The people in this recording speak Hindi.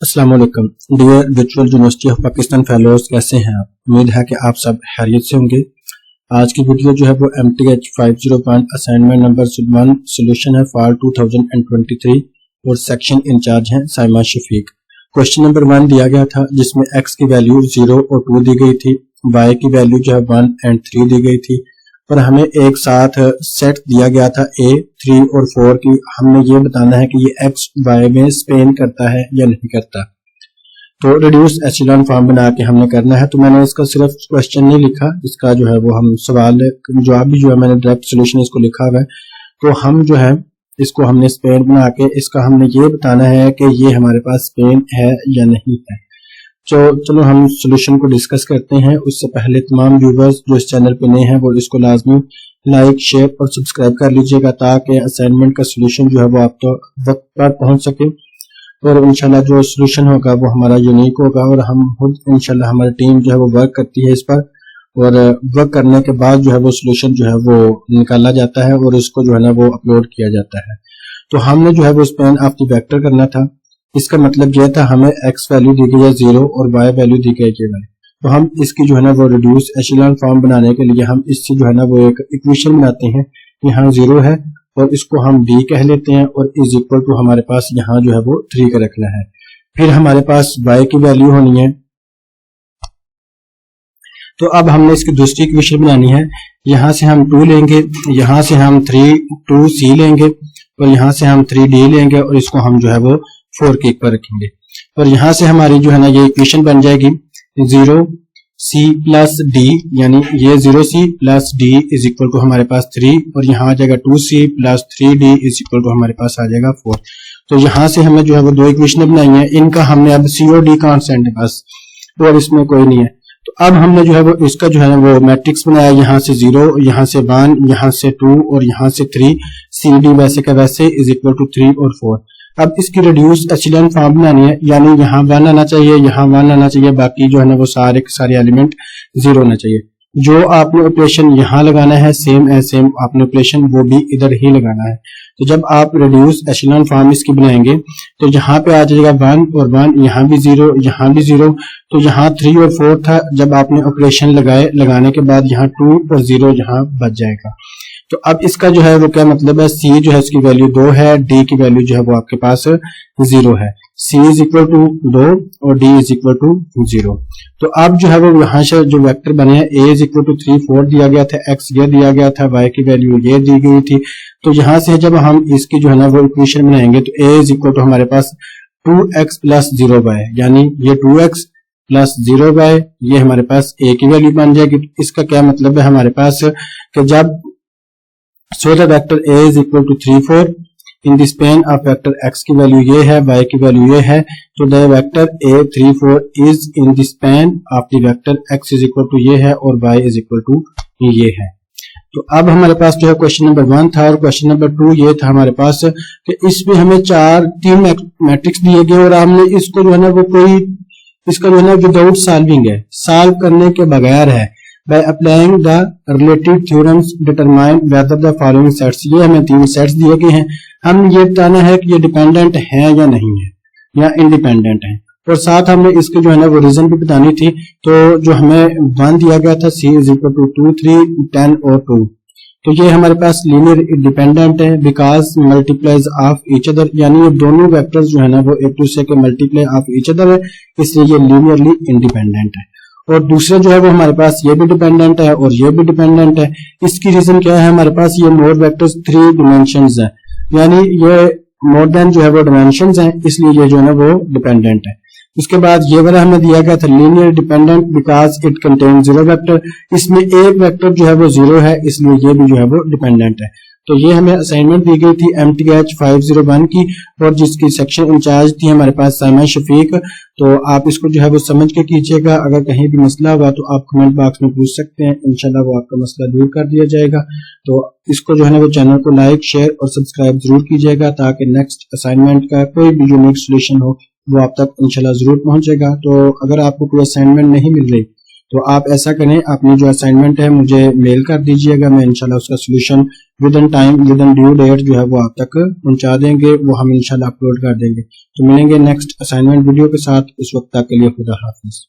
अस्सलाम वालेकुम dear virtual university of Pakistan fellows, कैसे हैं आप? उम्मीद है कि आप सब खैरियत से होंगे। आज की वीडियो जो है वो MTH 501 असाइनमेंट नंबर 1 सोल्यूशन है फॉर 2023 और सेक्शन इंचार्ज हैं साइमा शफीक। क्वेश्चन नंबर 1 दिया गया था जिसमें x की वैल्यू 0 और 2 दी गई थी, y की वैल्यू जो है 1 और 3 दी गई थी और हमें एक साथ सेट दिया गया था a, 3 और 4 की। हमने ये बताना है कि ये x y में स्पेन करता है या नहीं करता। तो रिड्यूस एचेलॉन फॉर्म बना के हमने करना है। तो मैंने इसका सिर्फ क्वेश्चन नहीं लिखा, इसका जो है वो हम सवाल जवाब भी जो है मैंने डायरेक्ट सोल्यूशन इसको लिखा हुआ है। तो हम जो है इसको हमने स्पेन बना के इसका हमने ये बताना है कि ये हमारे पास स्पेन है या नहीं है। तो चलो हम सोल्यूशन को डिस्कस करते हैं। उससे पहले तमाम व्यूवर्स जो इस चैनल पे नए हैं वो इसको लाजमी लाइक, शेयर और सब्सक्राइब कर लीजिएगा ताकि असाइनमेंट का सोल्यूशन जो है वो आप तो वक्त पर पहुंच सके और इंशाल्लाह जो सोल्यूशन होगा वो हमारा यूनिक होगा और हम खुद इंशाल्लाह हमारी टीम जो है वो वर्क करती है इस पर और वर्क करने के बाद जो है वो सोल्यूशन जो है वो निकाला जाता है और इसको जो है ना वो अपलोड किया जाता है। तो हमने जो है वो स्पेन ऑफ द वेक्टर करना था। इसका मतलब यह था हमें x वैल्यू दी गई है 0 और y वैल्यू दी गई है। तो हम इसकी जो है ना वो रिड्यूस एचेलॉन फॉर्म बनाने के लिए हम इससे जो है ना वो एक इक्वेशन बनाते हैं। यहाँ 0 है और इसको हम b कह लेते हैं और इज इक्वल टू हमारे पास यहाँ जो है वो 3 का रखना है। फिर हमारे पास y की वैल्यू होनी है। तो अब हमने इसकी दूसरी इक्वेशन बनानी है। यहाँ से हम 2 लेंगे, यहाँ से हम 2c लेंगे और यहाँ से हम 3d लेंगे और इसको हम जो है वो 4 के पर रखेंगे और यहाँ से हमारी जो है ना ये इक्वेशन बन जाएगी 0c प्लस d, यानी ये 0c plus d is equal to हमारे पास 3 और यहाँ आ जाएगा 2c plus 3d is equal to हमारे पास आ जाएगा 4। तो यहाँ से हमें जो है वो 2 इक्वेशन बनाई है। इनका हमने अब c और d कांस्टेंट है बस और इसमें कोई नहीं है। तो अब हमने जो है वो इसका जो है ना वो मैट्रिक्स बनाया, यहाँ से 0, यहाँ से 1, यहाँ से 2 और यहाँ से 3, cd वैसे का वैसे इज इक्वल टू 3 और 4। अब इसकी रिड्यूस एचेलॉन फॉर्म बनानी है, यानी यहाँ 1 आना चाहिए, यहाँ 1 आना चाहिए, बाकी जो है ना वो सारे के सारे एलिमेंट 0 होना चाहिए। जो आपने ऑपरेशन यहाँ लगाना है सेम एज सेम आपने ऑपरेशन वो भी इधर ही लगाना है। तो जब आप रिड्यूस एचेलॉन फॉर्म इसकी बनाएंगे तो यहाँ पे आ जाएगा 1 और 1, यहाँ भी 0, यहाँ भी 0। तो यहाँ 3 और 4 था, जब आपने ऑपरेशन लगाने के बाद यहाँ 2 और 0 यहाँ बच जाएगा। तो अब इसका जो है वो क्या मतलब है, c जो है इसकी वैल्यू 2 है, d की वैल्यू जो है वो आपके पास 0 है। c इज इक्वल टू 2 और d इज इक्वल टू 0। तो अब जो है वो यहाँ से जो वेक्टर बने हैं a इज इक्वल टू 3, 4 दिया गया था, x ये दिया गया था, y की वैल्यू ये दी गई थी। तो यहाँ से जब हम इसकी जो है ना वो इक्वेशन बनाएंगे तो a इज इक्वल टू हमारे पास 2x प्लस 0y, यानी ये 2x प्लस 0y ये हमारे पास a की वैल्यू बन जाएगी। इसका क्या मतलब है हमारे पास कि जब so the vector a is equal to 3, 4 in the span of vector x की वैल्यू ये है, y की वैल्यू ये है, तो the vector a 3, 4 is in the span of the vector x is equal to ये है और y is equal to ये है। तो अब हमारे पास जो है क्वेश्चन नंबर 1 था और क्वेश्चन नंबर 2 ये था हमारे पास कि इसमें हमें 3 मैट्रिक्स दिए गए और हमने इसको जो है ना वो कोई इसका जो है ना विदाउट सॉल्विंग है, सॉल्व करने के बगैर है। By applying the related theorems determine whether the following sets, ये हमें 3 सेट्स दिए गए हैं। हम ये बताना है कि ये डिपेंडेंट है या नहीं है या इंडिपेंडेंट है और साथ हमने इसके जो है ना वो रीजन भी बतानी थी। तो जो हमें 1 दिया गया था c इज इक्वल टू 2, 3, 10 और 2, तो ये हमारे पास लीनियर इंडिपेंडेंट है because multiplies of each other, यानी ये दोनों वेक्टर्स जो है ना वो एक दूसरे के मल्टीप्लाई ऑफ ईच अदर है, इसलिए ये लीनियरली इंडिपेंडेंट है। और दूसरा जो है वो हमारे पास ये भी डिपेंडेंट है और ये भी डिपेंडेंट है। इसकी रीजन क्या है, हमारे पास ये मोर वेक्टर्स 3 डिमेंशंस है, यानी ये मोर देन जो है वो डिमेंशंस हैं, इसलिए ये जो है ना वो डिपेंडेंट है। उसके बाद ये वाला हमें दिया गया था linear dependent because it contain 0 vector, इसमें एक वेक्टर जो है वो 0 है, इसलिए ये भी जो है वो डिपेंडेंट है। तो ये हमें असाइनमेंट दी गई थी MTH 501 की और जिसकी सेक्शन इंचार्ज थी हमारे पास साइमा शफीक। तो आप इसको जो है वो समझ के कीजिएगा, अगर कहीं भी मसला हुआ तो आप कमेंट बॉक्स में पूछ सकते हैं, इंशाल्लाह वो आपका मसला दूर कर दिया जाएगा। तो इसको जो है ना वो चैनल को लाइक, शेयर और सब्सक्राइब जरूर कीजिएगा ताकि नेक्स्ट असाइनमेंट का कोई भी यूनिक सोल्यूशन हो वो आप तक इंशाल्लाह जरूर पहुंचेगा। तो अगर आपको कोई असाइनमेंट नहीं मिल रही तो आप ऐसा करें, अपनी जो असाइनमेंट है मुझे मेल कर दीजिएगा, मैं इंशाल्लाह उसका solution within time, within due date जो है वो आप तक पहुंचा देंगे, वो हम इंशाल्लाह अपलोड कर देंगे। तो मिलेंगे नेक्स्ट असाइनमेंट वीडियो के साथ, उस वक्त तक के लिए खुदा हाफिज।